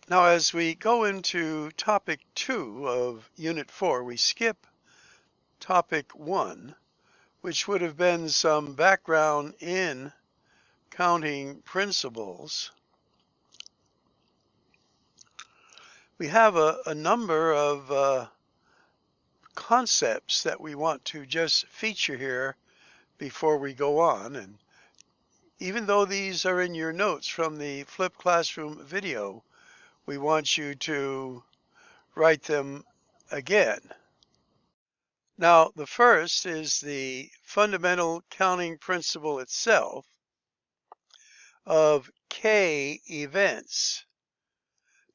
Now, as we go into topic 2 of Unit 4, we skip topic 1, which would have been some background in counting principles. We have a number of concepts that we want to just feature here before we go on. And even though these are in your notes from the Flipped Classroom video, we want you to write them again. Now, the first is the fundamental counting principle itself of K events.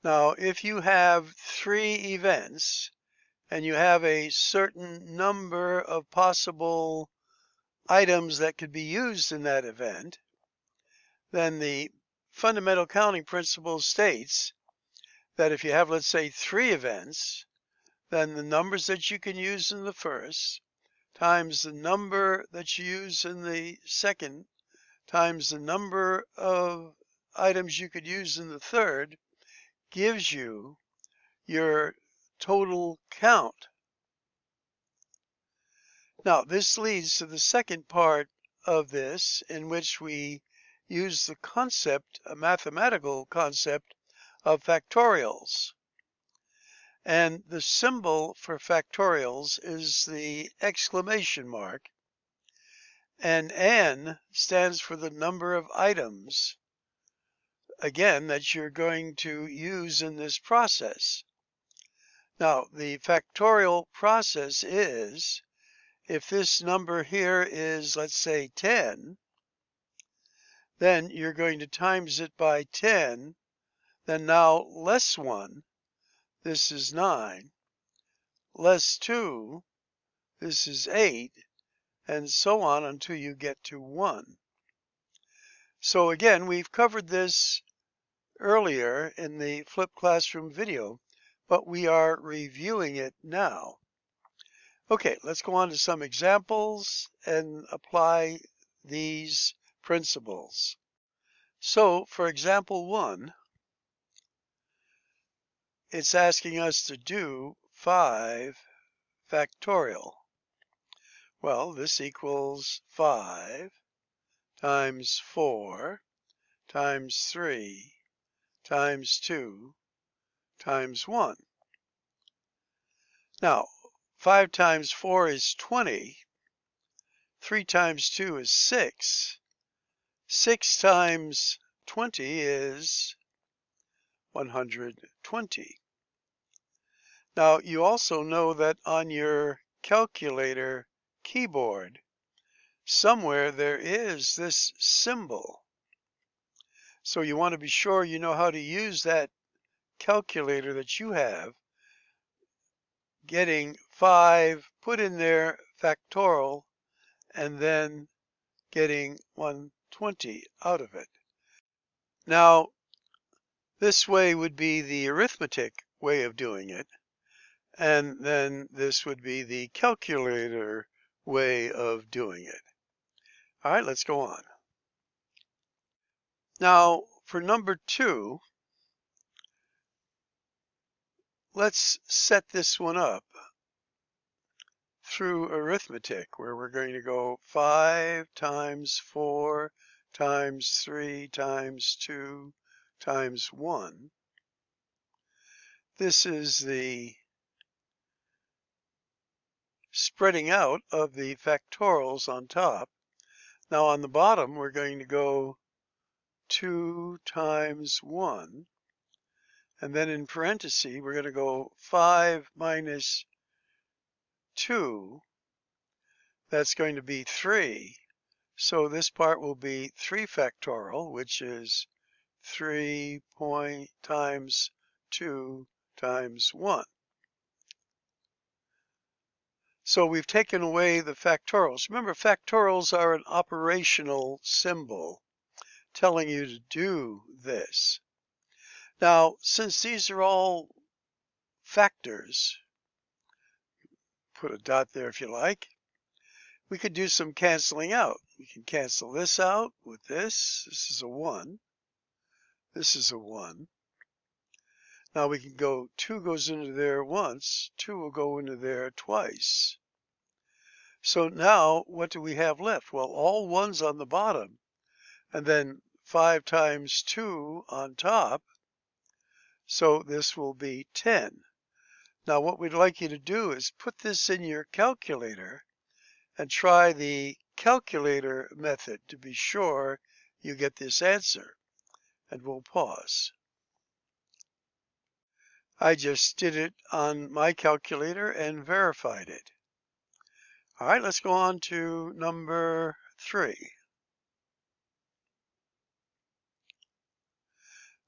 Now, if you have 3 events and you have a certain number of possible items that could be used in that event, then the fundamental counting principle states that if you have, let's say, 3 events, then the numbers that you can use in the first times the number that you use in the second times the number of items you could use in the third gives you your total count. Now, this leads to the second part of this, in which we use the concept, a mathematical concept, of factorials. And the symbol for factorials is the exclamation mark, and N stands for the number of items, again, that you're going to use in this process. Now, the factorial process is, if this number here is, let's say, 10, then you're going to times it by 10, then now less 1, this is 9, less 2, this is 8, and so on until you get to 1. So again, we've covered this earlier in the Flipped Classroom video, but we are reviewing it now. Okay, let's go on to some examples and apply these principles. So for example 1, it's asking us to do 5 factorial. Well, this equals 5 times 4 times 3 times 2 times 1. Now, 5 times 4 is 20. 3 times 2 is 6. 6 times 20 is 120. Now, you also know that on your calculator keyboard, somewhere there is this symbol. So you want to be sure you know how to use that calculator that you have, getting 5, put in there factorial, and then getting 120 out of it. Now, this way would be the arithmetic way of doing it, and then this would be the calculator way of doing it. All right, let's go on. Now, for number 2, let's set this one up through arithmetic, where we're going to go 5 times 4 times 3 times 2 times 1. This is the spreading out of the factorials on top. Now on the bottom, we're going to go 2 times 1. And then in parentheses, we're going to go 5 minus 2. That's going to be 3. So this part will be 3 factorial, which is 3 times 2 times 1. So we've taken away the factorials. Remember, factorials are an operational symbol telling you to do this. Now, since these are all factors, put a dot there if you like, we could do some canceling out. We can cancel this out with this. This is a 1. This is a 1. Now we can go 2 goes into there once, 2 will go into there twice. So now what do we have left? Well, all ones on the bottom, and then 5 times 2 on top. So this will be 10. Now what we'd like you to do is put this in your calculator and try the calculator method to be sure you get this answer. And we'll pause. I just did it on my calculator and verified it. All right, let's go on to number 3.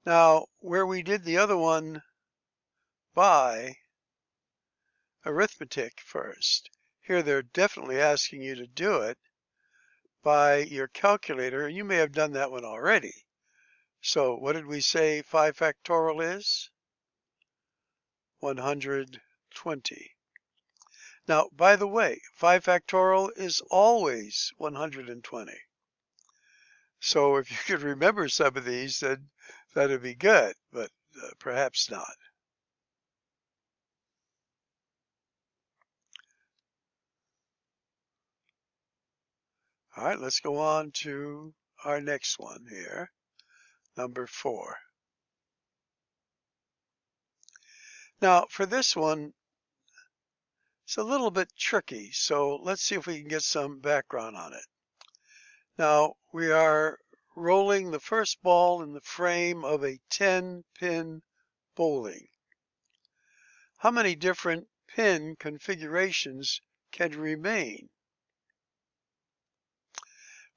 Now, where we did the other one by arithmetic first, here they're definitely asking you to do it by your calculator, and you may have done that one already. So what did we say 5 factorial is? 120. Now, by the way, 5 factorial is always 120. So if you could remember some of these, then that'd be good, but perhaps not. All right, let's go on to our next one here, number 4. Now, for this one, it's a little bit tricky, so let's see if we can get some background on it. Now, we are rolling the first ball in the frame of a 10-pin bowling. How many different pin configurations can remain?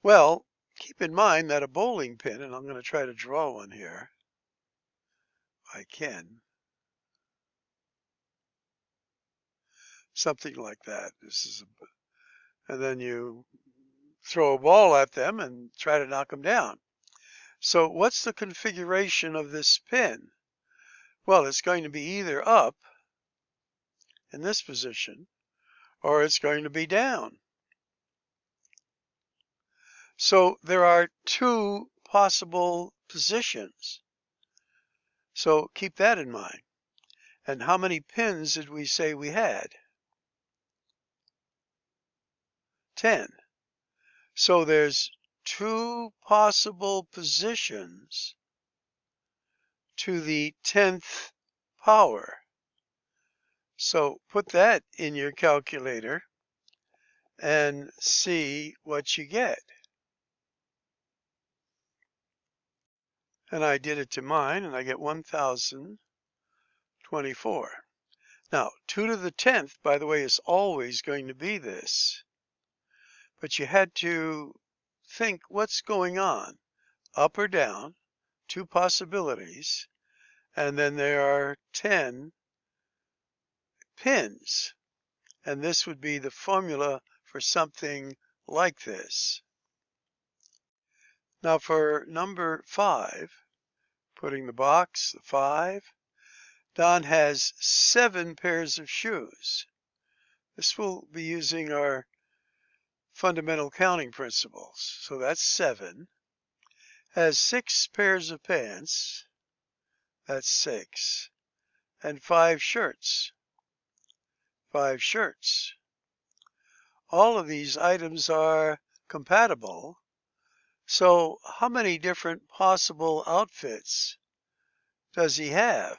Well, keep in mind that a bowling pin, and I'm going to try to draw one here, if I can, something like that. And then you throw a ball at them and try to knock them down. So what's the configuration of this pin? Well, it's going to be either up in this position, or it's going to be down. So there are 2 possible positions. So keep that in mind. And how many pins did we say we had? 10. So there's 2 possible positions to the 10th power. So put that in your calculator and see what you get. And I did it to mine, and I get 1,024. Now, 2 to the 10th, by the way, is always going to be this. But you had to think what's going on, up or down, 2 possibilities, and then there are 10 pins. And this would be the formula for something like this. Now for number 5, putting the box, the 5, Don has 7 pairs of shoes. This will be using our fundamental counting principles. So that's 7. Has 6 pairs of pants. That's 6. And 5 shirts. 5 shirts. All of these items are compatible. So how many different possible outfits does he have?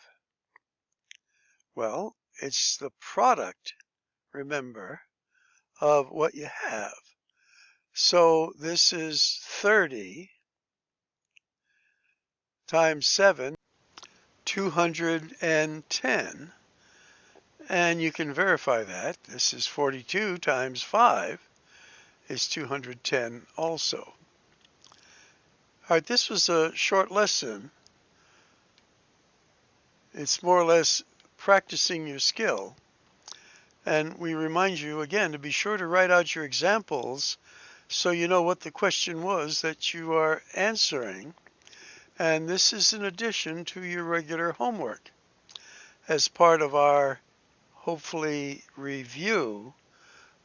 Well, it's the product, remember, of what you have. So this is 30 times 7, 210. And you can verify that. This is 42 times 5 is 210 also. All right, this was a short lesson. It's more or less practicing your skill. And we remind you again to be sure to write out your examples so you know what the question was that you are answering. And this is in addition to your regular homework as part of our hopefully review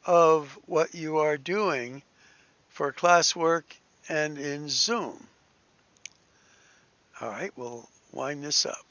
of what you are doing for classwork and in Zoom. All right, we'll wind this up.